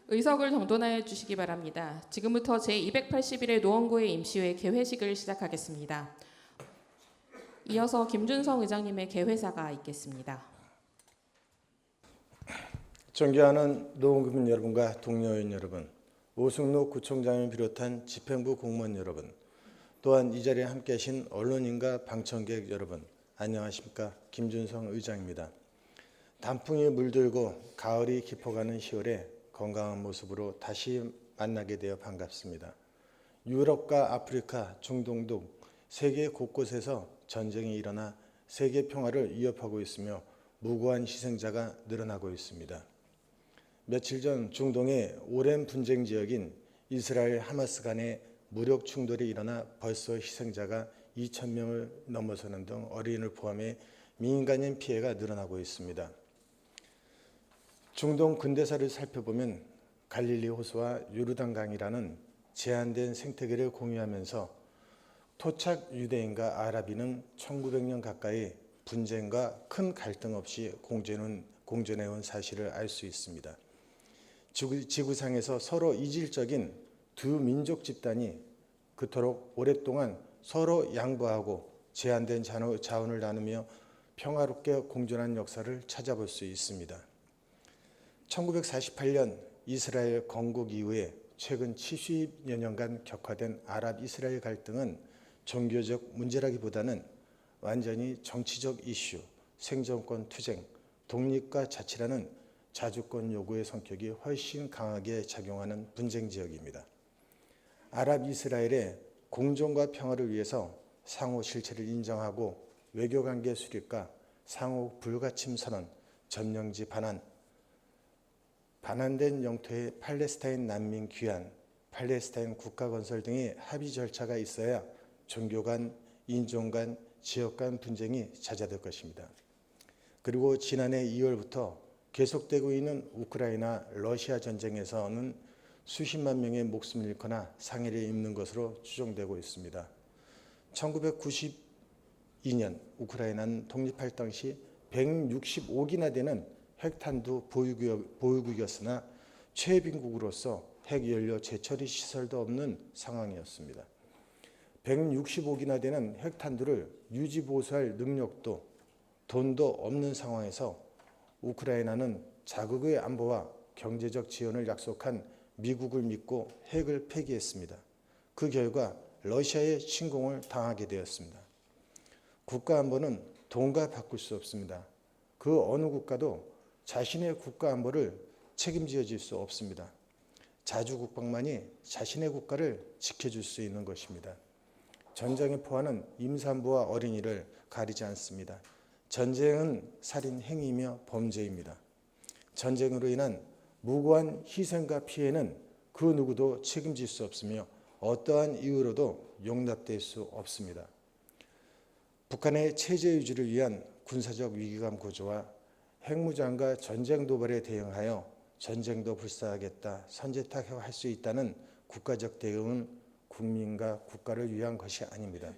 의석을 정돈하여 주시기 바랍니다. 지금부터 제281회 노원구의 임시회 개회식을 시작하겠습니다. 이어서 김준성 의장님의 개회사가 있겠습니다. 존경하는 노원구민 여러분과 동료의원 여러분, 오승록 구청장을 비롯한 집행부 공무원 여러분, 또한 이 자리에 함께 하신 언론인과 방청객 여러분, 안녕하십니까? 김준성 의장입니다. 단풍이 물들고 가을이 깊어가는 10월에 건강한 모습으로 다시 만나게 되어 반갑습니다. 유럽과 아프리카, 중동 등 세계 곳곳에서 전쟁이 일어나 세계 평화를 위협하고 있으며 무고한 희생자가 늘어나고 있습니다. 며칠 전 중동의 오랜 분쟁 지역인 이스라엘 하마스 간의 무력 충돌이 일어나 벌써 희생자가 2,000명을 넘어서는 등 어린이를 포함해 민간인 피해가 늘어나고 있습니다. 중동 근대사를 살펴보면 갈릴리 호수와 요르단강이라는 제한된 생태계를 공유하면서 토착 유대인과 아랍인은 1900년 가까이 분쟁과 큰 갈등 없이 공존해온 사실을 알 수 있습니다. 지구상에서 서로 이질적인 두 민족 집단이 그토록 오랫동안 서로 양보하고 제한된 자원을 나누며 평화롭게 공존한 역사를 찾아볼 수 있습니다. 1948년 이스라엘 건국 이후에 최근 70여 년간 격화된 아랍 이스라엘 갈등은 종교적 문제라기보다는 완전히 정치적 이슈, 생존권 투쟁, 독립과 자치라는 자주권 요구의 성격이 훨씬 강하게 작용하는 분쟁 지역입니다. 아랍 이스라엘의 공존과 평화를 위해서 상호 실체를 인정하고 외교관계 수립과 상호 불가침 선언, 점령지 반환된 영토의 팔레스타인 난민 귀환, 팔레스타인 국가 건설 등의 합의 절차가 있어야 종교 간, 인종 간, 지역 간 분쟁이 잦아들 것입니다. 그리고 지난해 2월부터 계속되고 있는 우크라이나 러시아 전쟁에서는 수십만 명의 목숨을 잃거나 상해를 입는 것으로 추정되고 있습니다. 1992년 우크라이나는 독립할 당시 165기나 되는 핵탄두 보유국이었으나 최빈국으로서 핵연료 재처리 시설도 없는 상황이었습니다. 165기나 되는 핵탄두를 유지보수할 능력도 돈도 없는 상황에서 우크라이나는 자국의 안보와 경제적 지원을 약속한 미국을 믿고 핵을 폐기했습니다. 그 결과 러시아의 침공을 당하게 되었습니다. 국가안보는 돈과 바꿀 수 없습니다. 그 어느 국가도 자신의 국가안보를 책임져 줄 수 없습니다. 자주국방만이 자신의 국가를 지켜줄 수 있는 것입니다. 전쟁의 포화는 임산부와 어린이를 가리지 않습니다. 전쟁은 살인 행위이며 범죄입니다. 전쟁으로 인한 무고한 희생과 피해는 그 누구도 책임질 수 없으며 어떠한 이유로도 용납될 수 없습니다. 북한의 체제 유지를 위한 군사적 위기감 고조와 핵무장과 전쟁 도발에 대응하여 전쟁도 불사하겠다, 선제타격할 수 있다는 국가적 대응은 국민과 국가를 위한 것이 아닙니다.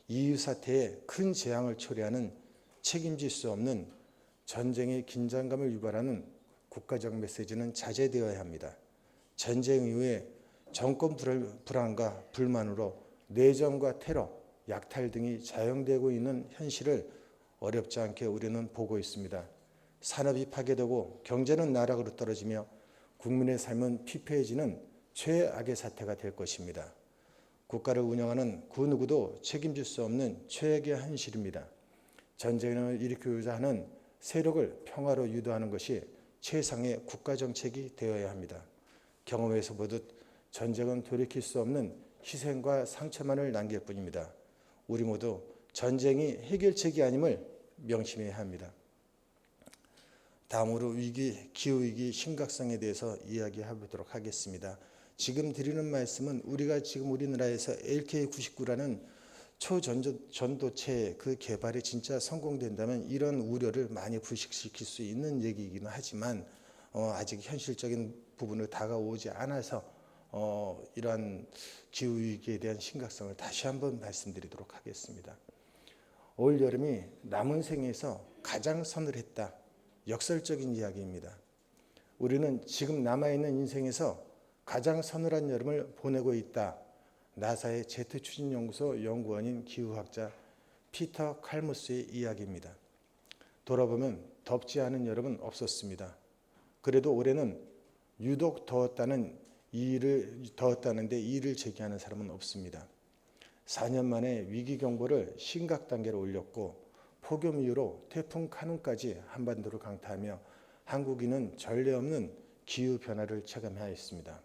이유 사태에 큰 재앙을 초래하는 책임질 수 없는 전쟁의 긴장감을 유발하는 국가적 메시지는 자제되어야 합니다. 전쟁 이후에 정권 불안과 불만으로 내전과 테러, 약탈 등이 자영되고 있는 현실을 어렵지 않게 우리는 보고 있습니다. 산업이 파괴되고 경제는 나락으로 떨어지며 국민의 삶은 피폐해지는 최악의 사태가 될 것입니다. 국가를 운영하는 그 누구도 책임질 수 없는 최악의 현실입니다. 전쟁을 일으키고자 하는 세력을 평화로 유도하는 것이 최상의 국가정책이 되어야 합니다. 경험에서 보듯 전쟁은 돌이킬 수 없는 희생과 상처만을 남길 뿐입니다. 우리 모두 전쟁이 해결책이 아님을 명심해야 합니다. 다음으로 기후위기 심각성에 대해서 이야기해보도록 하겠습니다. 지금 드리는 말씀은 우리가 지금 우리나라에서 LK99라는 초전도체 그 개발이 진짜 성공된다면 이런 우려를 많이 불식시킬 수 있는 얘기이기는 하지만 아직 현실적인 부분으로 다가오지 않아서 이러한 기후위기에 대한 심각성을 다시 한번 말씀드리도록 하겠습니다. 올 여름이 남은 생에서 가장 서늘했다. 역설적인 이야기입니다. 우리는 지금 남아있는 인생에서 가장 서늘한 여름을 보내고 있다. 나사의 제트 추진연구소 연구원인 기후학자 피터 칼무스의 이야기입니다. 돌아보면 덥지 않은 여름은 없었습니다. 그래도 올해는 유독 더웠다는데 이의를 제기하는 사람은 없습니다. 4년 만에 위기 경보를 심각 단계로 올렸고 폭염 이후로 태풍 카눈까지 한반도를 강타하며 한국인은 전례 없는 기후 변화를 체감해야 했습니다.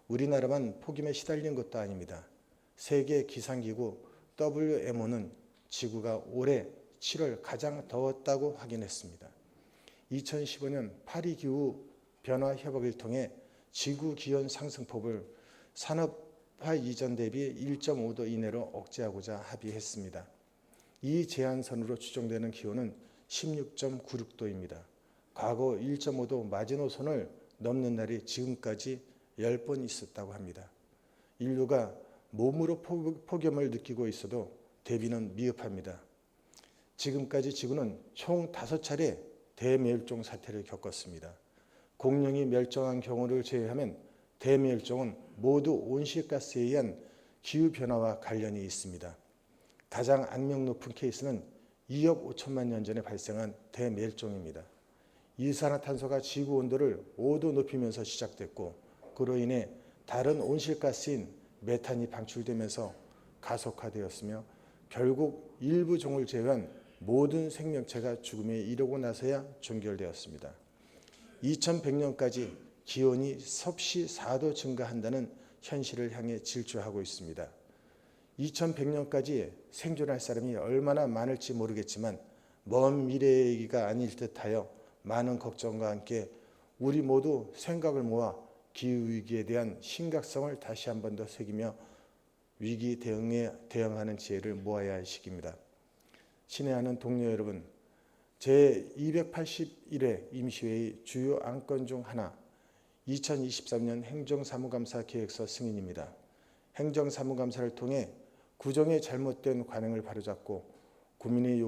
우리나라만 폭염에 시달린 것도 아닙니다. 세계 기상기구 WMO는 지구가 올해 7월 가장 더웠다고 확인했습니다. 2015년 파리 기후 변화 협약을 통해 지구 기온 상승폭을 산업화 이전 대비 1.5도 이내로 억제하고자 합의했습니다. 이 제한선으로 추정되는 기온은 16.96도입니다. 과거 1.5도 마지노선을 넘는 날이 지금까지 10번 있었다고 합니다. 인류가 몸으로 폭염을 느끼고 있어도 대비는 미흡합니다. 지금까지 지구는 총 5차례 대멸종 사태를 겪었습니다. 공룡이 멸종한 경우를 제외하면 대멸종은 모두 온실가스에 의한 기후변화와 관련이 있습니다. 가장 악명 높은 케이스는 2억 5천만 년 전에 발생한 대멸종입니다. 이산화탄소가 지구 온도를 5도 높이면서 시작됐고 그로 인해 다른 온실가스인 메탄이 방출되면서 가속화되었으며 결국 일부 종을 제외한 모든 생명체가 죽음에 이르고 나서야 종결되었습니다. 2100년까지 기온이 섭씨 4도 증가한다는 현실을 향해 질주하고 있습니다. 2100년까지 생존할 사람이 얼마나 많을지 모르겠지만 먼 미래의 얘기가 아닐 듯하여 많은 걱정과 함께 우리 모두 생각을 모아 기후위기에 대한 심각성을 다시 한 번 더 새기며 위기 대응에 대응하는 지혜를 모아야 할 시기입니다. 친애하는 동료 여러분, 제281회 임시회의 주요 안건 중 하나, 2023년 행정사무감사 계획서 승인입니다. 행정사무감사를 통해 구정의 잘못된 관행을 바로잡고 국민이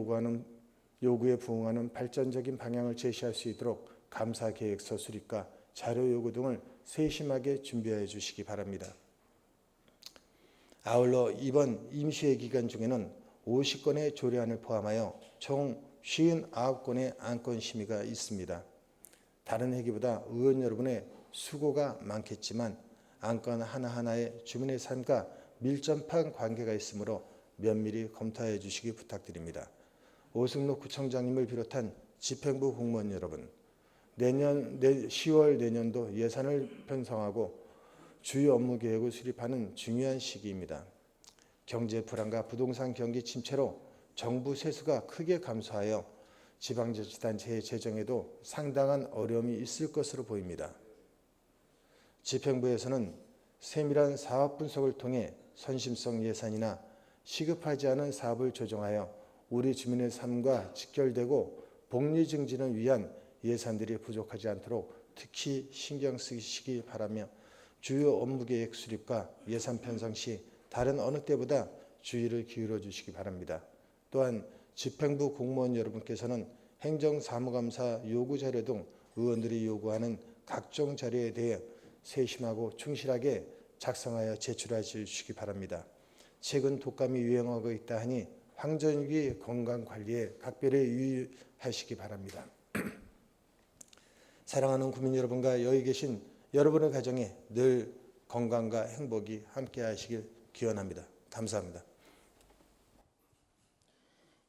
요구에 부응하는 발전적인 방향을 제시할 수 있도록 감사 계획서 수립과 자료 요구 등을 세심하게 준비해 주시기 바랍니다. 아울러 이번 임시회 기간 중에는 50건의 조례안을 포함하여 총 59건의 안건 심의가 있습니다. 다른 회기보다 의원 여러분의 수고가 많겠지만 안건 하나하나에 주민의 삶과 밀접한 관계가 있으므로 면밀히 검토해 주시기 부탁드립니다. 오승록 구청장님을 비롯한 집행부 공무원 여러분, 내년 10월 내년도 예산을 편성하고 주요 업무 계획을 수립하는 중요한 시기입니다. 경제 불안과 부동산 경기 침체로 정부 세수가 크게 감소하여 지방자치단체의 재정에도 상당한 어려움이 있을 것으로 보입니다. 집행부에서는 세밀한 사업 분석을 통해 선심성 예산이나 시급하지 않은 사업을 조정하여 우리 주민의 삶과 직결되고 복리 증진을 위한 예산들이 부족하지 않도록 특히 신경 쓰시기 바라며 주요 업무 계획 수립과 예산 편성 시 다른 어느 때보다 주의를 기울여 주시기 바랍니다. 또한 집행부 공무원 여러분께서는 행정사무감사 요구 자료 등 의원들이 요구하는 각종 자료에 대해 세심하고 충실하게 작성하여 제출해 주시기 바랍니다. 최근 독감이 유행하고 있다 하니 황전유기 건강관리에 각별히 유의하시기 바랍니다. 사랑하는 국민 여러분과 여기 계신 여러분의 가정에 늘 건강과 행복이 함께 하시길 기원합니다. 감사합니다.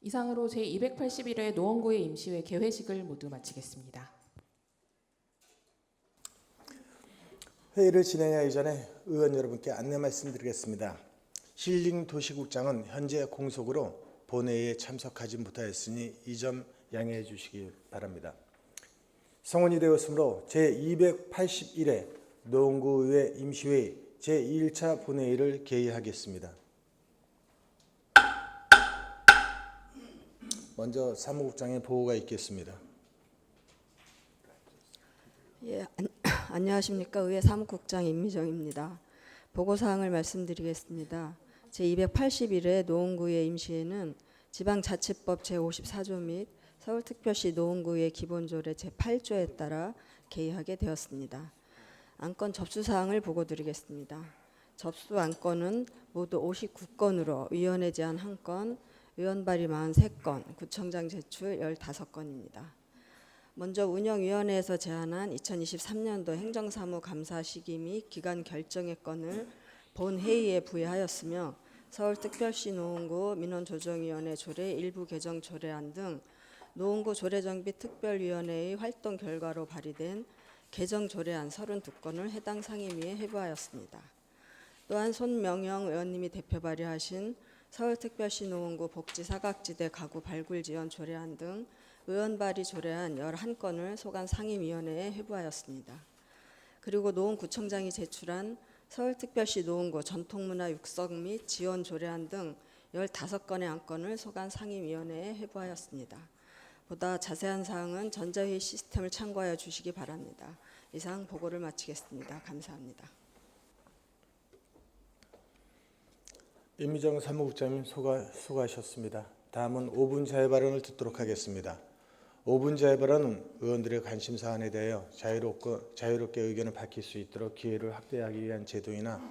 이상으로 제281회 노원구의 임시회 개회식을 모두 마치겠습니다. 회의를 진행하기 전에 의원 여러분께 안내 말씀드리겠습니다. 힐링 도시국장은 현재 공석으로 본회의에 참석하지 못하였으니 이 점 양해해 주시기 바랍니다. 성원이 되었으므로 제281회 노원구의회 임시회의 제2일차 본회의를 개의하겠습니다. 먼저 사무국장의 보고가 있겠습니다. 예, 안녕하십니까. 의회 사무국장 임미정입니다. 보고사항을 말씀드리겠습니다. 제281회 노원구의 임시회는 지방자치법 제54조 및 서울특별시 노원구의 기본조례 제8조에 따라 개의하게 되었습니다. 안건 접수 사항을 보고 드리겠습니다. 접수 안건은 모두 59건으로 위원회 제안 1건, 의원 발의 43건, 구청장 제출 15건입니다. 먼저 운영위원회에서 제안한 2023년도 행정사무 감사 시기 및 기간 결정의 건을 본회의에 부의하였으며 서울특별시 노원구 민원조정위원회 조례 일부 개정 조례안 등 노원구 조례정비 특별위원회의 활동 결과로 발의된 개정 조례안 32건을 해당 상임위에 회부하였습니다. 또한 손명영 의원님이 대표 발의하신 서울특별시 노원구 복지사각지대 가구 발굴 지원 조례안 등 의원 발의 조례안 11건을 소관 상임위원회에 회부하였습니다. 그리고 노원구청장이 제출한 서울특별시 노원구 전통문화 육성 및 지원 조례안 등 15건의 안건을 소관 상임위원회에 회부하였습니다. 보다 자세한 사항은 전자회의 시스템을 참고하여 주시기 바랍니다. 이상 보고를 마치겠습니다. 감사합니다. 임미정 사무국장님 수고하셨습니다. 다음은 5분 자유 발언을 듣도록 하겠습니다. 5분 자유 발언은 의원들의 관심 사안에 대하여 자유롭게 의견을 밝힐 수 있도록 기회를 확대하기 위한 제도이나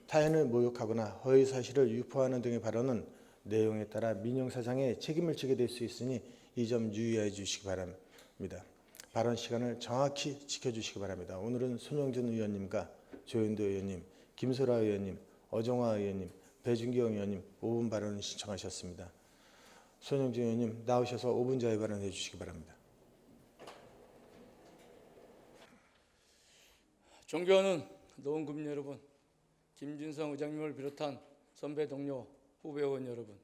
타인을 모욕하거나 허위 사실을 유포하는 등의 발언은 내용에 따라 민영사상에 책임을 지게 될 수 있으니 이 점 유의해 주시기 바랍니다. 발언 시간을 정확히 지켜주시기 바랍니다. 오늘은 손영진 의원님과 조현도 의원님, 김소라 의원님, 어정화 의원님, 배준경 의원님 5분 발언을 신청하셨습니다. 손영진 의원님 나오셔서 5분 자유 발언해 주시기 바랍니다. 존경하는 노원구민 여러분, 김진성 의장님을 비롯한 선배 동료, 후배 의원 여러분,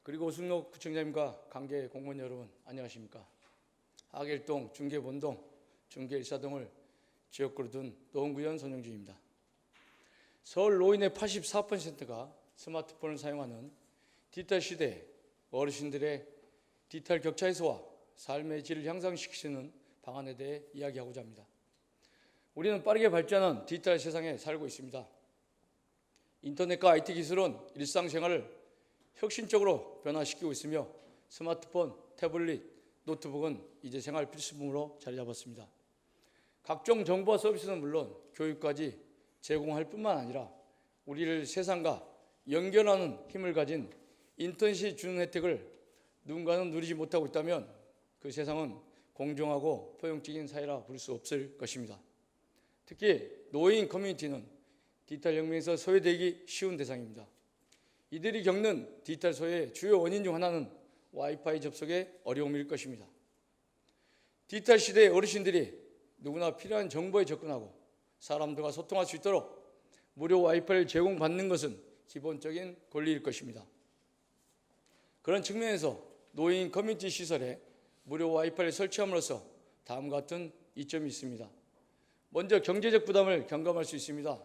그리고 오승록 구청장님과 관계 공무원 여러분, 안녕하십니까? 하길동, 중계본동, 중계일사동을 지역구로 둔 노원구의원 손영진입니다. 서울 노인의 84%가 스마트폰을 사용하는 디지털 시대에 어르신들의 디지털 격차 해소와 삶의 질을 향상시키는 방안에 대해 이야기하고자 합니다. 우리는 빠르게 발전한 디지털 세상에 살고 있습니다. 인터넷과 IT 기술은 일상생활을 혁신적으로 변화시키고 있으며 스마트폰, 태블릿, 노트북은 이제 생활 필수품으로 자리 잡았습니다. 각종 정보와 서비스는 물론 교육까지 제공할 뿐만 아니라 우리를 세상과 연결하는 힘을 가진 인터넷이 주는 혜택을 누군가는 누리지 못하고 있다면 그 세상은 공정하고 포용적인 사회라 부를 수 없을 것입니다. 특히 노인 커뮤니티는 디지털 혁명에서 소외되기 쉬운 대상입니다. 이들이 겪는 디지털 소외의 주요 원인 중 하나는 와이파이 접속의 어려움일 것입니다. 디지털 시대의 어르신들이 누구나 필요한 정보에 접근하고 사람들과 소통할 수 있도록 무료 와이파이를 제공받는 것은 기본적인 권리일 것입니다. 그런 측면에서 노인 커뮤니티 시설에 무료 와이파이를 설치함으로써 다음과 같은 이점이 있습니다. 먼저 경제적 부담을 경감할 수 있습니다.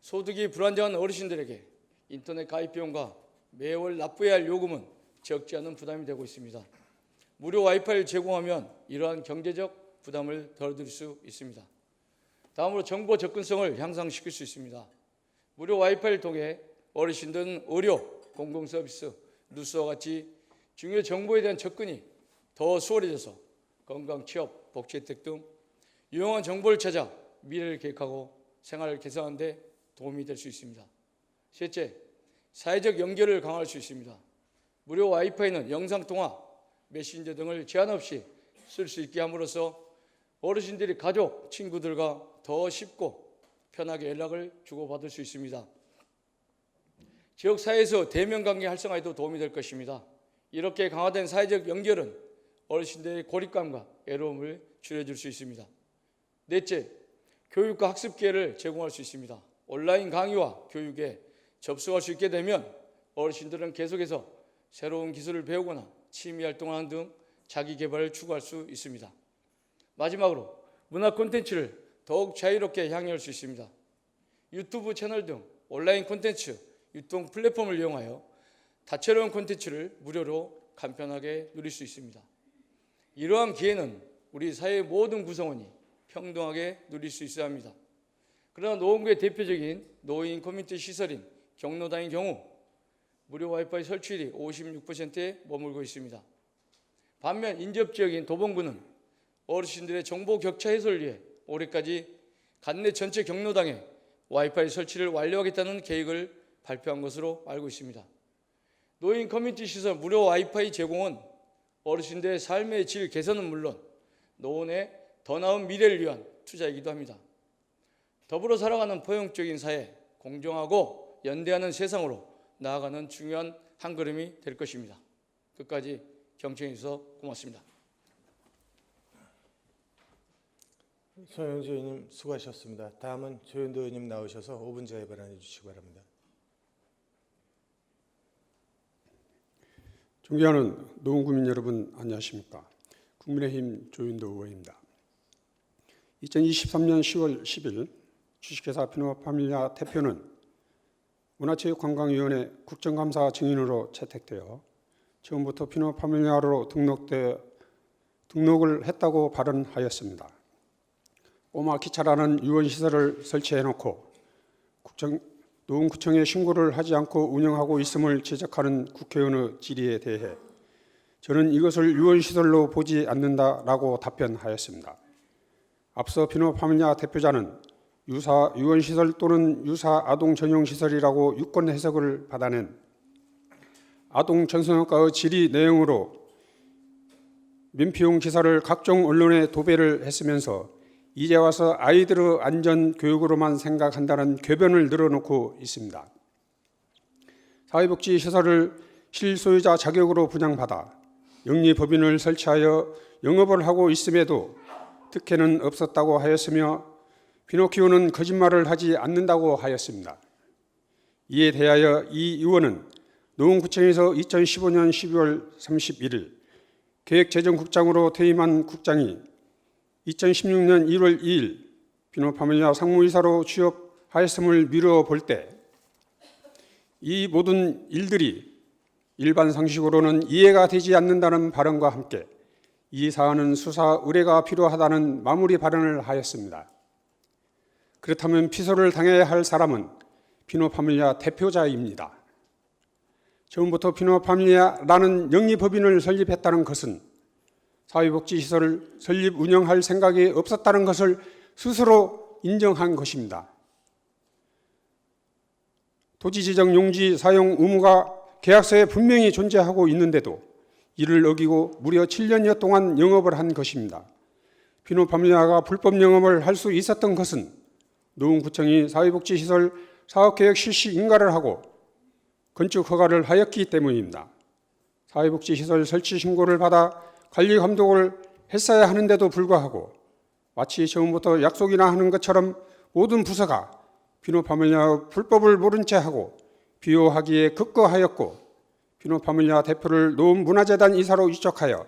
소득이 불안정한 어르신들에게 인터넷 가입 비용과 매월 납부해야 할 요금은 적지 않은 부담이 되고 있습니다. 무료 와이파이를 제공하면 이러한 경제적 부담을 덜어드릴 수 있습니다. 다음으로 정보 접근성을 향상시킬 수 있습니다. 무료 와이파이를 통해 어르신들은 의료, 공공서비스, 뉴스와 같이 중요 정보에 대한 접근이 더 수월해져서 건강, 취업, 복지 혜택 등 유용한 정보를 찾아 미래를 계획하고 생활을 개선하는 데 도움이 될 수 있습니다. 셋째, 사회적 연결을 강화할 수 있습니다. 무료 와이파이는 영상통화, 메신저 등을 제한 없이 쓸 수 있게 함으로써 어르신들이 가족, 친구들과 더 쉽고 편하게 연락을 주고받을 수 있습니다. 지역사회에서 대면관계 활성화에도 도움이 될 것입니다. 이렇게 강화된 사회적 연결은 어르신들의 고립감과 외로움을 줄여줄 수 있습니다. 넷째, 교육과 학습 기회를 제공할 수 있습니다. 온라인 강의와 교육에 접속할 수 있게 되면 어르신들은 계속해서 새로운 기술을 배우거나 취미 활동하는 등 자기 개발을 추구할 수 있습니다. 마지막으로 문화 콘텐츠를 더욱 자유롭게 향유할 수 있습니다. 유튜브 채널 등 온라인 콘텐츠 유통 플랫폼을 이용하여 다채로운 콘텐츠를 무료로 간편하게 누릴 수 있습니다. 이러한 기회는 우리 사회의 모든 구성원이 평등하게 누릴 수 있어야 합니다. 그러나 노원구의 대표적인 노인 커뮤니티 시설인 경로당의 경우 무료 와이파이 설치율이 56%에 머물고 있습니다. 반면 인접지역인 도봉구는 어르신들의 정보 격차 해소를 위해 올해까지 관내 전체 경로당에 와이파이 설치를 완료하겠다는 계획을 발표한 것으로 알고 있습니다. 노인 커뮤니티 시설 무료 와이파이 제공은 어르신들의 삶의 질 개선은 물론 노원의 더 나은 미래를 위한 투자이기도 합니다. 더불어 살아가는 포용적인 사회, 공정하고 연대하는 세상으로 나아가는 중요한 한 걸음이 될 것입니다. 끝까지 경청해 주셔서 고맙습니다. 송영주 의원님 수고하셨습니다. 다음은 조윤도 의원님 나오셔서 5분 제외 발언해 주시기 바랍니다. 존경하는 노원구민 여러분 안녕하십니까. 국민의힘 조윤도 의원입니다. 2023년 10월 10일 주식회사 피노파밀리아 대표는 문화체육관광위원회 국정감사 증인으로 채택되어 처음부터 피노파밀리아로 등록을 했다고 발언하였습니다. 꼬마 기차라는 유언시설을 설치해놓고 노원구청에 신고를 하지 않고 운영하고 있음을 지적하는 국회의원의 질의에 대해 저는 이것을 유언시설로 보지 않는다라고 답변하였습니다. 앞서 피노파밀리아 대표자는 유사 유언시설 또는 유사 아동 전용시설이라고 유권 해석을 받아낸 아동 전성학과의 질의 내용으로 민피용 기사를 각종 언론에 도배를 했으면서 이제 와서 아이들의 안전 교육으로만 생각한다는 궤변을 늘어놓고 있습니다. 사회복지시설을 실소유자 자격으로 분양받아 영리법인을 설치하여 영업을 하고 있음에도 특혜는 없었다고 하였으며 피노키오는 거짓말을 하지 않는다고 하였습니다. 이에 대하여 이 의원은 노원구청에서 2015년 12월 31일 계획재정국장으로 퇴임한 국장이 2016년 1월 2일 피노파밀리아 상무이사로 취업하였음을 미뤄볼 때 이 모든 일들이 일반 상식으로는 이해가 되지 않는다는 발언과 함께 이 사안은 수사 의뢰가 필요하다는 마무리 발언을 하였습니다. 그렇다면 피소를 당해야 할 사람은 피노파밀리아 대표자입니다. 처음부터 피노파밀리아라는 영리법인을 설립했다는 것은 사회복지시설을 설립 운영할 생각이 없었다는 것을 스스로 인정한 것입니다. 토지지정 용지 사용 의무가 계약서에 분명히 존재하고 있는데도 이를 어기고 무려 7년여 동안 영업을 한 것입니다. 피노파밀리아가 불법 영업을 할 수 있었던 것은 노원구청이 사회복지시설 사업계획 실시 인가를 하고 건축 허가를 하였기 때문입니다. 사회복지시설 설치 신고를 받아 관리 감독을 했어야 하는데도 불구하고 마치 처음부터 약속이나 하는 것처럼 모든 부서가 피노파밀리아 불법을 모른 채 하고 비호하기에 급거하였고 피노파밀리아 대표를 노원문화재단 이사로 위촉하여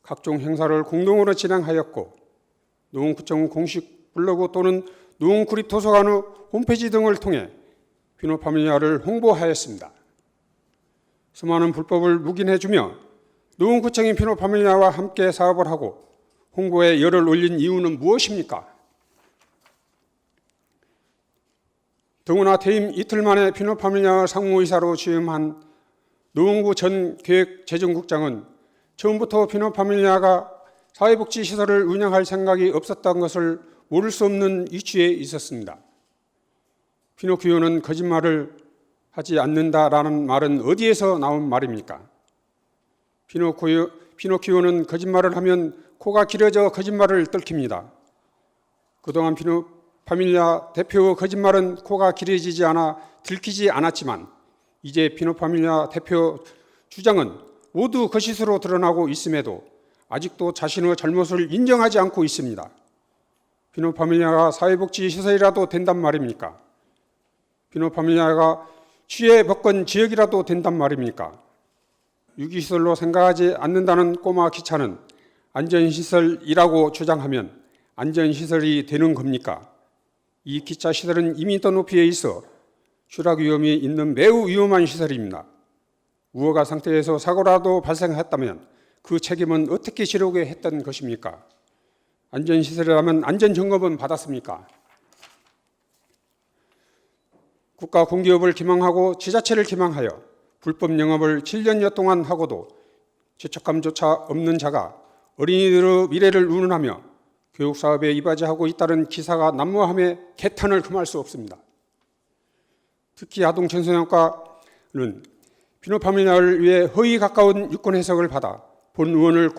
각종 행사를 공동으로 진행하였고 노원구청 공식 블로그 또는 노원구립도서관의 홈페이지 등을 통해 피노파밀리아를 홍보하였습니다. 수많은 불법을 묵인해주며 노원구청이 피노파밀리아와 함께 사업을 하고 홍보에 열을 올린 이유는 무엇입니까? 더구나 퇴임 이틀 만에 피노파밀리아 상무이사로 취임한 노원구 전 계획재정국장은 처음부터 피노파밀리아가 사회복지시설을 운영할 생각이 없었던 것을 모를 수 없는 이치에 있었습니다. 피노키오는 거짓말을 하지 않는다라는 말은 어디에서 나온 말입니까? 피노키오는 거짓말을 하면 코가 길어져 거짓말을 떨킵니다. 그동안 피노파밀리아 대표의 거짓말은 코가 길어지지 않아 들키지 않았지만 이제 피노파밀리아 대표 주장은 모두 거짓으로 드러나고 있음에도 아직도 자신의 잘못을 인정하지 않고 있습니다. 피노파밀리아가 사회복지시설이라도 된단 말입니까? 피노파밀리아가 취해법권 지역이라도 된단 말입니까? 유기시설로 생각하지 않는다는 꼬마 기차는 안전시설이라고 주장하면 안전시설이 되는 겁니까? 이 기차시설은 2m 높이에 있어 추락 위험이 있는 매우 위험한 시설입니다. 우허가 상태에서 사고라도 발생했다면 그 책임은 어떻게 지르게 했던 것입니까? 안전시설이라면 안전점검은 받았습니까? 국가공기업을 기망하고 지자체를 기망하여 불법 영업을 7년여 동안 하고도 죄책감조차 없는 자가 어린이들의 미래를 운운하며 교육 사업에 이바지하고 있다는 기사가 난무함에 개탄을 금할 수 없습니다. 특히 아동 청소년과는 비노 파밀리아를 위해 허위 가까운 유권 해석을 받아 본 의원을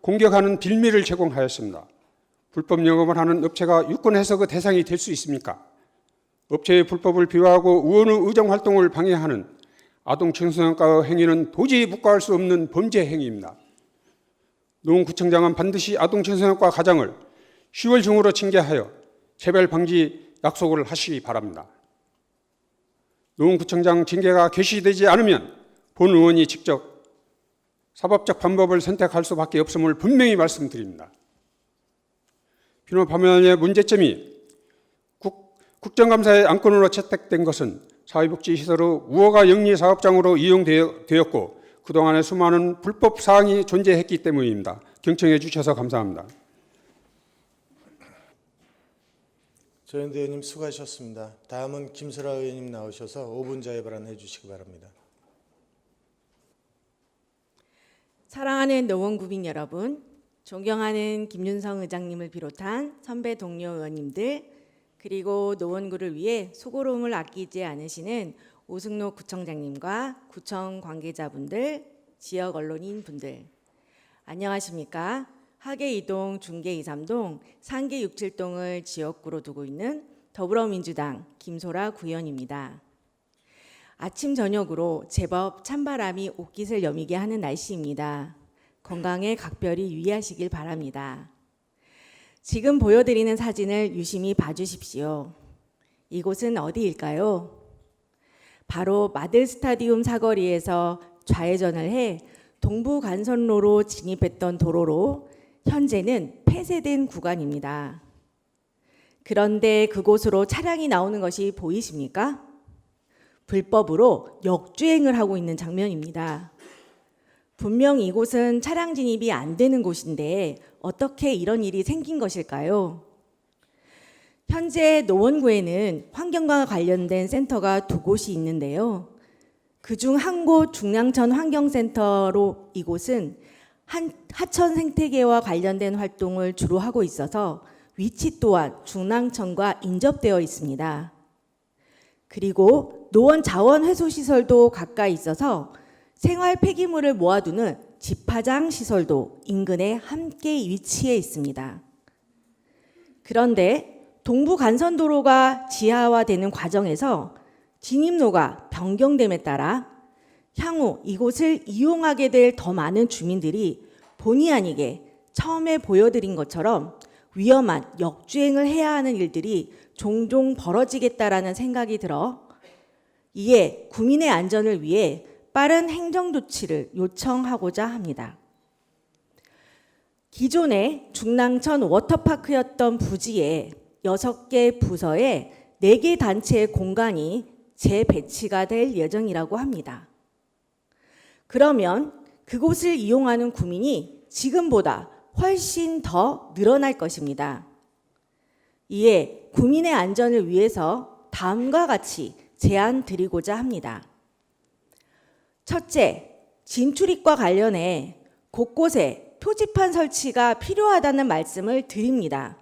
공격하는 빌미를 제공하였습니다. 불법 영업을 하는 업체가 유권 해석의 대상이 될 수 있습니까? 업체의 불법을 비화하고 의원의 의정 활동을 방해하는 아동 청소년과의 행위는 도저히 묵과할 수 없는 범죄 행위입니다. 노원구청장은 반드시 아동 청소년과 가장을 10월 중으로 징계하여 재발 방지 약속을 하시기 바랍니다. 노원구청장 징계가 개시되지 않으면 본 의원이 직접 사법적 방법을 선택할 수밖에 없음을 분명히 말씀드립니다. 비노 파밀리아의 문제점이 국정감사의 안건으로 채택된 것은 사회복지시설의 우호가 영리 사업장으로 이용되었고 그동안에 수많은 불법 사항이 존재했기 때문입니다. 경청해 주셔서 감사합니다. 조현대 의원님 수고하셨습니다. 다음은 김설아 의원님 나오셔서 5분 자유 발언해 주시기 바랍니다. 사랑하는 노원구민 여러분, 존경하는 김윤성 의장님을 비롯한 선배 동료 의원님들, 그리고 노원구를 위해 수고로움을 아끼지 않으시는 오승록 구청장님과 구청 관계자분들, 지역 언론인 분들, 안녕하십니까? 하계 2동, 중계 2, 3동, 상계 6, 7동을 지역구로 두고 있는 더불어민주당 김소라 구의원입니다. 아침 저녁으로 제법 찬바람이 옷깃을 여미게 하는 날씨입니다. 건강에 각별히 유의하시길 바랍니다. 지금 보여드리는 사진을 유심히 봐주십시오. 이곳은 어디일까요? 바로 마들 스타디움 사거리에서 좌회전을 해 동부 간선로로 진입했던 도로로 현재는 폐쇄된 구간입니다. 그런데 그곳으로 차량이 나오는 것이 보이십니까? 불법으로 역주행을 하고 있는 장면입니다. 분명 이곳은 차량 진입이 안 되는 곳인데 어떻게 이런 일이 생긴 것일까요? 현재 노원구에는 환경과 관련된 센터가 2곳이 있는데요. 그중 한 곳 중랑천 환경센터로 이곳은 하천 생태계와 관련된 활동을 주로 하고 있어서 위치 또한 중랑천과 인접되어 있습니다. 그리고 노원 자원회수시설도 가까이 있어서 생활 폐기물을 모아두는 집화장 시설도 인근에 함께 위치해 있습니다. 그런데 동부 간선도로가 지하화되는 과정에서 진입로가 변경됨에 따라 향후 이곳을 이용하게 될 더 많은 주민들이 본의 아니게 처음에 보여드린 것처럼 위험한 역주행을 해야 하는 일들이 종종 벌어지겠다라는 생각이 들어 이에 구민의 안전을 위해 빠른 행정조치를 요청하고자 합니다. 기존의 중랑천 워터파크였던 부지에 6개 부서에 4개 단체의 공간이 재배치가 될 예정이라고 합니다. 그러면 그곳을 이용하는 구민이 지금보다 훨씬 더 늘어날 것입니다. 이에 구민의 안전을 위해서 다음과 같이 제안 드리고자 합니다. 첫째, 진출입과 관련해 곳곳에 표지판 설치가 필요하다는 말씀을 드립니다.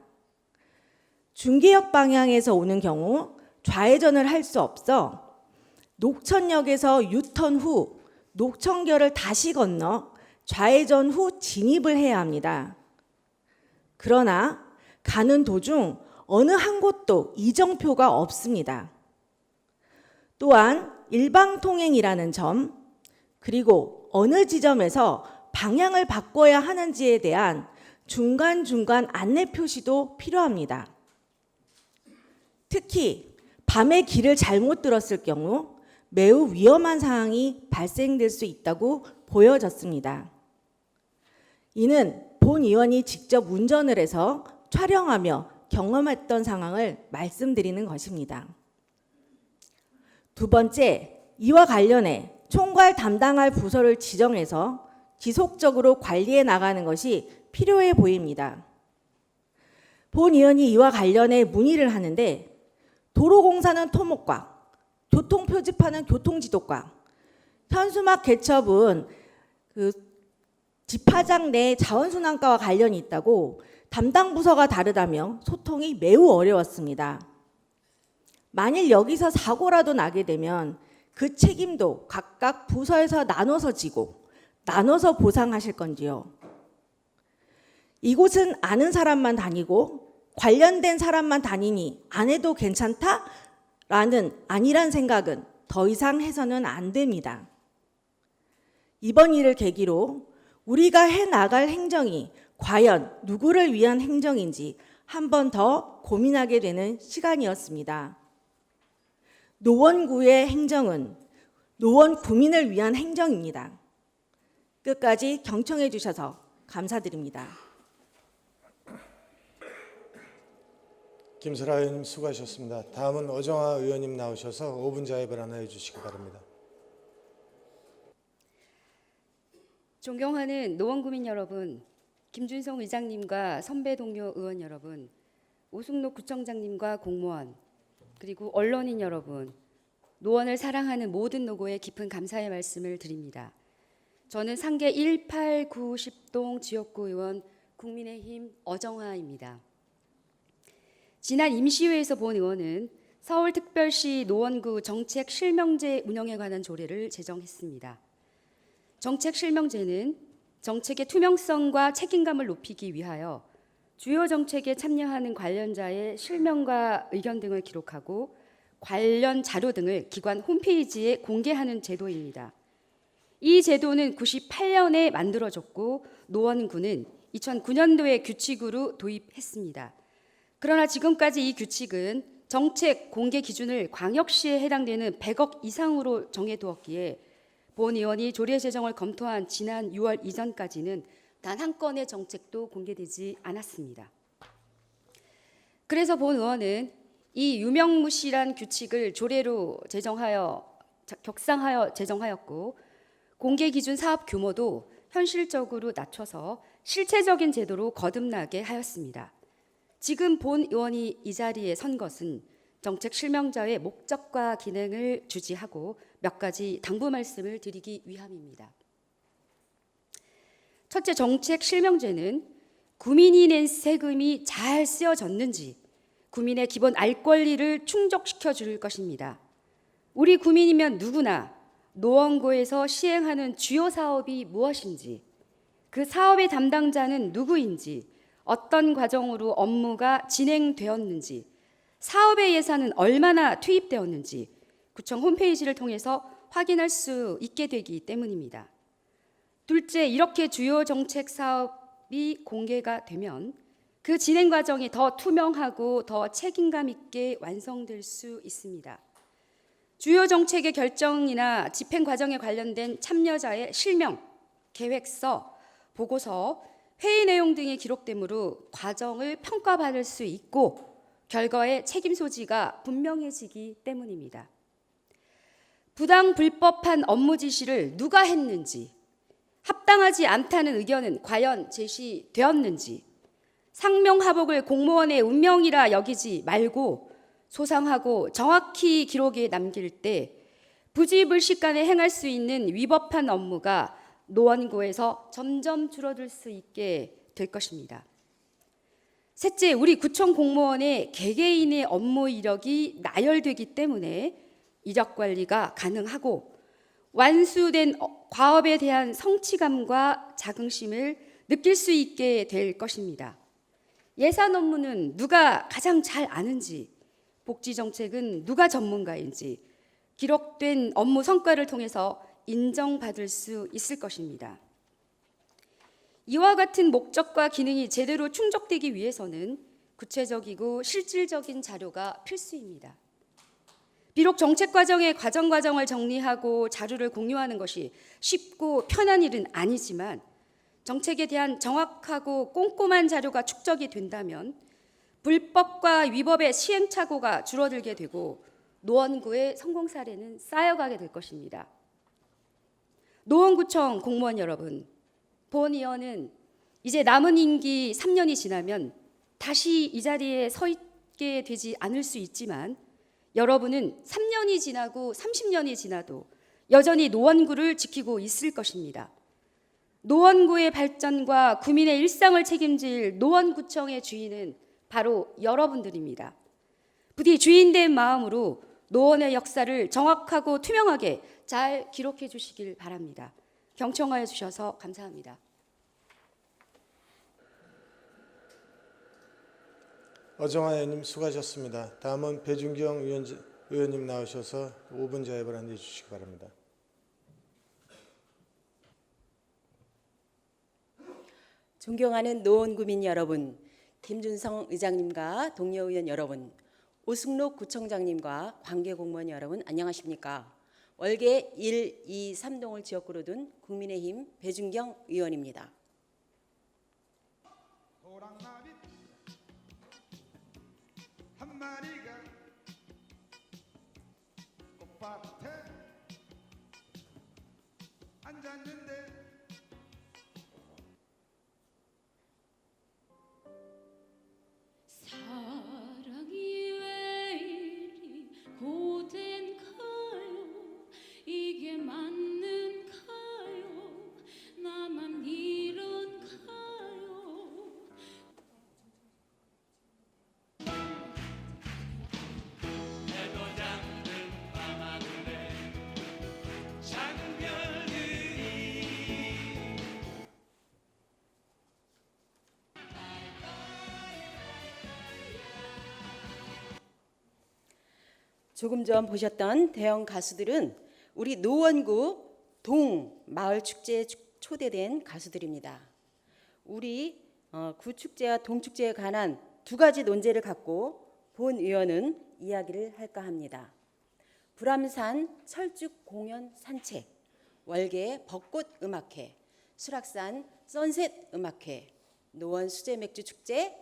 중계역 방향에서 오는 경우 좌회전을 할 수 없어 녹천역에서 유턴 후 녹천교를 다시 건너 좌회전 후 진입을 해야 합니다. 그러나 가는 도중 어느 한 곳도 이정표가 없습니다. 또한 일방통행이라는 점, 그리고 어느 지점에서 방향을 바꿔야 하는지에 대한 중간중간 안내 표시도 필요합니다. 특히 밤에 길을 잘못 들었을 경우 매우 위험한 상황이 발생될 수 있다고 보여졌습니다. 이는 본 의원이 직접 운전을 해서 촬영하며 경험했던 상황을 말씀드리는 것입니다. 두 번째, 이와 관련해 총괄 담당할 부서를 지정해서 지속적으로 관리해 나가는 것이 필요해 보입니다. 본 의원이 이와 관련해 문의를 하는데 도로공사는 토목과 교통표지판은 교통지도과 현수막 개첩은 집화장 내 자원순환과와 관련이 있다고 담당 부서가 다르다며 소통이 매우 어려웠습니다. 만일 여기서 사고라도 나게 되면 그 책임도 각각 부서에서 나눠서 지고 나눠서 보상하실 건지요. 이곳은 아는 사람만 다니고 관련된 사람만 다니니 안 해도 괜찮다라는 아니란 생각은 더 이상 해서는 안 됩니다. 이번 일을 계기로 우리가 해나갈 행정이 과연 누구를 위한 행정인지 한 번 더 고민하게 되는 시간이었습니다. 노원구의 행정은 노원 구민을 위한 행정입니다. 끝까지 경청해 주셔서 감사드립니다. 김설아 의원님 수고하셨습니다. 다음은 어정화 의원님 나오셔서 5분 자입을 하나 해주시기 바랍니다. 존경하는 노원구민 여러분, 김준성 의장님과 선배 동료 의원 여러분, 오승록 구청장님과 공무원, 그리고 언론인 여러분, 노원을 사랑하는 모든 노고에 깊은 감사의 말씀을 드립니다. 저는 상계 1, 8, 9, 10동 지역구 의원 국민의힘 어정화입니다. 지난 임시회에서 본 의원은 서울특별시 노원구 정책 실명제 운영에 관한 조례를 제정했습니다. 정책 실명제는 정책의 투명성과 책임감을 높이기 위하여 주요 정책에 참여하는 관련자의 실명과 의견 등을 기록하고 관련 자료 등을 기관 홈페이지에 공개하는 제도입니다. 이 제도는 98년에 만들어졌고 노원구는 2009년도에 규칙으로 도입했습니다. 그러나 지금까지 이 규칙은 정책 공개 기준을 광역시에 해당되는 100억 이상으로 정해두었기에 본 의원이 조례 제정을 검토한 지난 6월 이전까지는 단 한 건의 정책도 공개되지 않았습니다. 그래서 본 의원은 이 유명무실한 규칙을 조례로 격상하여 제정하였고 공개 기준 사업 규모도 현실적으로 낮춰서 실체적인 제도로 거듭나게 하였습니다. 지금 본 의원이 이 자리에 선 것은 정책 실명자의 목적과 기능을 주지하고 몇 가지 당부 말씀을 드리기 위함입니다. 첫째, 정책 실명제는 구민이 낸 세금이 잘 쓰여졌는지 구민의 기본 알 권리를 충족시켜 줄 것입니다. 우리 구민이면 누구나 노원구에서 시행하는 주요 사업이 무엇인지, 그 사업의 담당자는 누구인지, 어떤 과정으로 업무가 진행되었는지, 사업의 예산은 얼마나 투입되었는지 구청 홈페이지를 통해서 확인할 수 있게 되기 때문입니다. 둘째, 이렇게 주요 정책 사업이 공개가 되면 그 진행 과정이 더 투명하고 더 책임감 있게 완성될 수 있습니다. 주요 정책의 결정이나 집행 과정에 관련된 참여자의 실명, 계획서, 보고서, 회의 내용 등이 기록되므로 과정을 평가받을 수 있고 결과의 책임 소지가 분명해지기 때문입니다. 부당 불법한 업무 지시를 누가 했는지, 합당하지 않다는 의견은 과연 제시되었는지, 상명하복을 공무원의 운명이라 여기지 말고 소상하고 정확히 기록에 남길 때 부지불식간에 행할 수 있는 위법한 업무가 노원구에서 점점 줄어들 수 있게 될 것입니다. 셋째, 우리 구청 공무원의 개개인의 업무 이력이 나열되기 때문에 이력 관리가 가능하고 완수된 과업에 대한 성취감과 자긍심을 느낄 수 있게 될 것입니다. 예산 업무는 누가 가장 잘 아는지, 복지 정책은 누가 전문가인지 기록된 업무 성과를 통해서 인정받을 수 있을 것입니다. 이와 같은 목적과 기능이 제대로 충족되기 위해서는 구체적이고 실질적인 자료가 필수입니다. 비록 정책 과정의 과정을 정리하고 자료를 공유하는 것이 쉽고 편한 일은 아니지만 정책에 대한 정확하고 꼼꼼한 자료가 축적이 된다면 불법과 위법의 시행착오가 줄어들게 되고 노원구의 성공 사례는 쌓여가게 될 것입니다. 노원구청 공무원 여러분, 본 의원은 이제 남은 임기 3년이 지나면 다시 이 자리에 서 있게 되지 않을 수 있지만 여러분은 3년이 지나고 30년이 지나도 여전히 노원구를 지키고 있을 것입니다. 노원구의 발전과 구민의 일상을 책임질 노원구청의 주인은 바로 여러분들입니다. 부디 주인된 마음으로 노원의 역사를 정확하고 투명하게 잘 기록해 주시길 바랍니다. 경청하여 주셔서 감사합니다. 어정화 의원님 수고하셨습니다. 다음은 배준경 의원님 나오셔서 5분 자입을 안내해 주시기 바랍니다. 존경하는 노원구민 여러분, 김준성 의장님과 동료 의원 여러분, 오승록 구청장님과 관계공무원 여러분 안녕하십니까? 월계 1, 2, 3동을 지역구로 둔 국민의힘 배준경 의원입니다. 호랑나비 한 마리가 꽃밭에 앉았는데 사랑이 왜 이리 고된가요? 이게 맞는가요? 나만 이런가요? 조금 전 보셨던 대형 가수들은 우리 노원구 동 마을 축제에 초대된 가수들입니다. 우리 구 축제와 동 축제에 관한 두 가지 논제를 갖고 본 의원은 이야기를 할까 합니다. 불암산 철쭉 공연 산책, 월계 벚꽃 음악회, 수락산 선셋 음악회, 노원 수제 맥주 축제,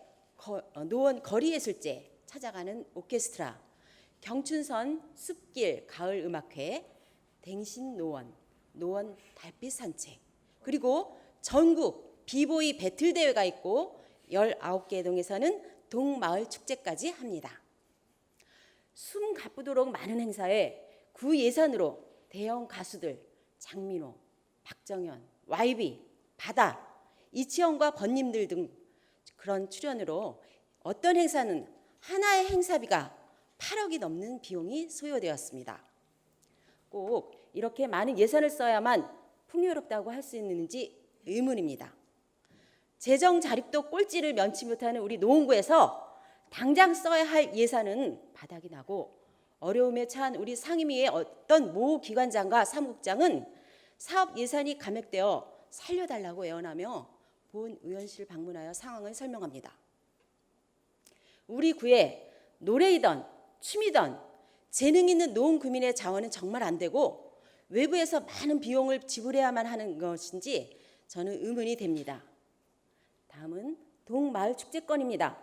노원 거리예술제 찾아가는 오케스트라, 경춘선 숲길 가을 음악회, 댕신 노원, 노원 달빛 산책, 그리고 전국 비보이 배틀 대회가 있고 19개 동에서는 동마을 축제까지 합니다. 숨 가쁘도록 많은 행사에 구 예산으로 대형 가수들 장민호, 박정현, YB, 바다, 이치현과 번님들 등 그런 출연으로 어떤 행사는 하나의 행사비가 8억이 넘는 비용이 소요되었습니다. 꼭 이렇게 많은 예산을 써야만 풍요롭다고 할 수 있는지 의문입니다. 재정 자립도 꼴찌를 면치 못하는 우리 노원구에서 당장 써야 할 예산은 바닥이 나고 어려움에 처한 우리 상임위의 어떤 모 기관장과 사무국장은 사업 예산이 감액되어 살려달라고 애원하며 본 의원실 방문하여 상황을 설명합니다. 우리 구에 노래이던 춤이던 재능 있는 노원구민의 자원은 정말 안 되고 외부에서 많은 비용을 지불해야만 하는 것인지 저는 의문이 됩니다. 다음은 동마을 축제권입니다.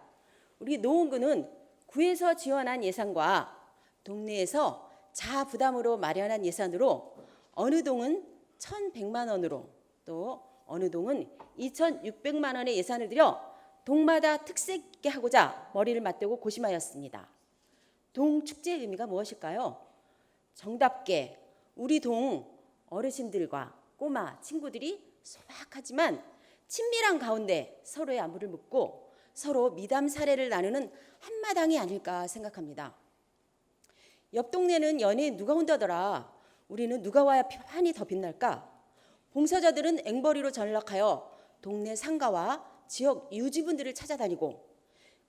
우리 노원구는 구에서 지원한 예산과 동네에서 자부담으로 마련한 예산으로 어느 동은 1,100만 원으로 또 어느 동은 2,600만 원의 예산을 들여 동마다 특색 있게 하고자 머리를 맞대고 고심하였습니다. 동축제의 의미가 무엇일까요? 정답게 우리 동 어르신들과 꼬마 친구들이 소박하지만 친밀한 가운데 서로의 안부를 묻고 서로 미담 사례를 나누는 한마당이 아닐까 생각합니다. 옆 동네는 연예인 누가 온다더라. 우리는 누가 와야 환히 더 빛날까? 봉사자들은 앵벌이로 전락하여 동네 상가와 지역 유지분들을 찾아다니고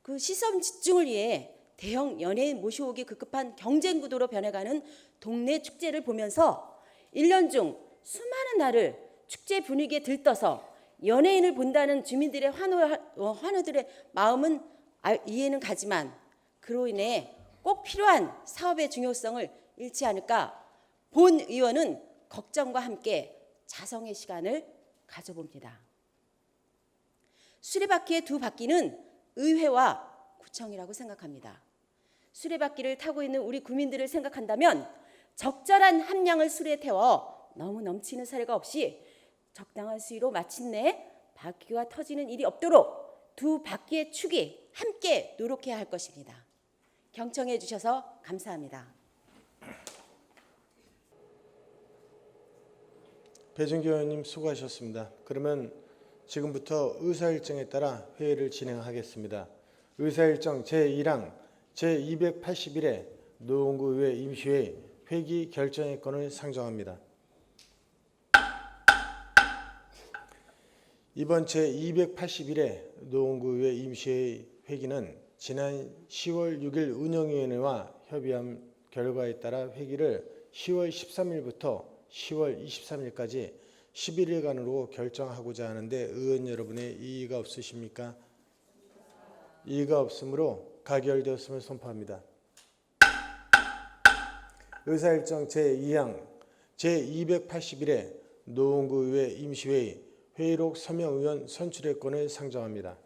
그 시선 집중을 위해 대형 연예인 모셔오기 급급한 경쟁 구도로 변해가는 동네 축제를 보면서 1년 중 수많은 날을 축제 분위기에 들떠서 연예인을 본다는 주민들의 환호들의 마음은 이해는 가지만 그로 인해 꼭 필요한 사업의 중요성을 잃지 않을까 본 의원은 걱정과 함께 자성의 시간을 가져봅니다. 수레바퀴의 두 바퀴는 의회와 구청이라고 생각합니다. 수레바퀴를 타고 있는 우리 구민들을 생각한다면 적절한 함량을 수레에 태워 너무 넘치는 사례가 없이 적당한 수위로 마침내 바퀴가 터지는 일이 없도록 두 바퀴의 축이 함께 노력해야 할 것입니다. 경청해 주셔서 감사합니다. 배준교 의원님 수고하셨습니다. 그러면 지금부터 의사일정에 따라 회의를 진행하겠습니다. 의사일정 제1항 제281회 노원구의회 임시회의 회기 결정의 건을 상정합니다. 이번 제281회 노원구의회 임시회의 회기는 지난 10월 6일 운영위원회와 협의한 결과에 따라 회기를 10월 13일부터 10월 23일까지 11일간으로 결정하고자 하는데 의원 여러분의 이의가 없으십니까? 이의가 없으므로 가결되었음을 선포합니다. 의사일정 제2항 제281회 노원구의회 임시회의 회의록 서명의원 선출의 건을 상정합니다.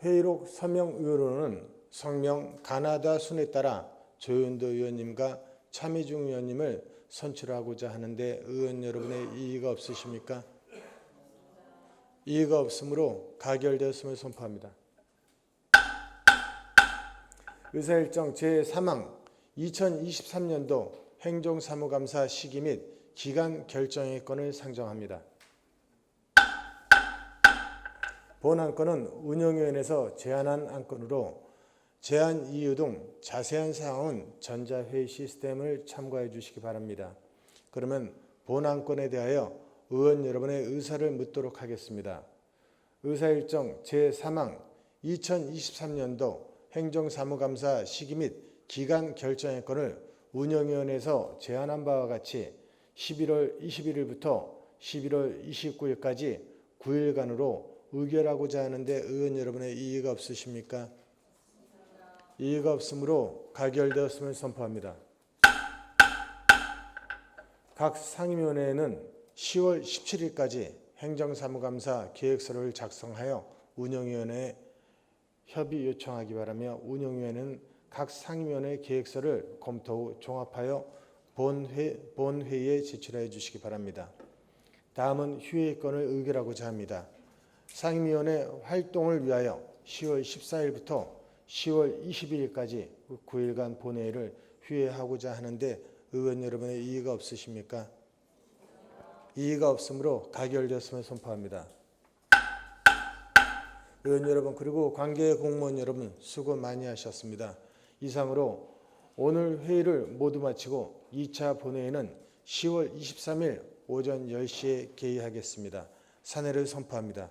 회의록 서명의원은 성명 가나다 순에 따라 조윤도 의원님과 차미중 의원님을 선출하고자 하는데 의원 여러분의 이의가 없으십니까? 이의가 없으므로 가결되었음을 선포합니다. 의사일정 제3항 2023년도 행정사무감사 시기 및 기간 결정의 건을 상정합니다. 본 안건은 운영위원회에서 제안한 안건으로 제안 이유 등 자세한 사항은 전자회의 시스템을 참고해 주시기 바랍니다. 그러면 본 안건에 대하여 의원 여러분의 의사를 묻도록 하겠습니다. 의사일정 제3항 2023년도 행정사무감사 시기 및 기간 결정의 건을 운영위원회에서 제안한 바와 같이 11월 21일부터 11월 29일까지 9일간으로 의결하고자 하는데 의원 여러분의 이의가 없으십니까? 이의가 없으므로 가결되었음을 선포합니다. 각 상임위원회는 10월 17일까지 행정사무감사 계획서를 작성하여 운영위원회에 협의 요청하기 바라며 운영위원회는 각 상임위원회 계획서를 검토 후 종합하여 본회의에 제출해 주시기 바랍니다. 다음은 휴회의 건을 의결하고자 합니다. 상임위원회 활동을 위하여 10월 14일부터 10월 22일까지 9일간 본회의를 휴회하고자 하는데 의원 여러분의 이의가 없으십니까? 이의가 없으므로 가결되었음을 선포합니다. 의원 여러분 그리고 관계 공무원 여러분 수고 많이 하셨습니다. 이상으로 오늘 회의를 모두 마치고 2차 본회의는 10월 23일 오전 10시에 개의하겠습니다. 사내를 선포합니다.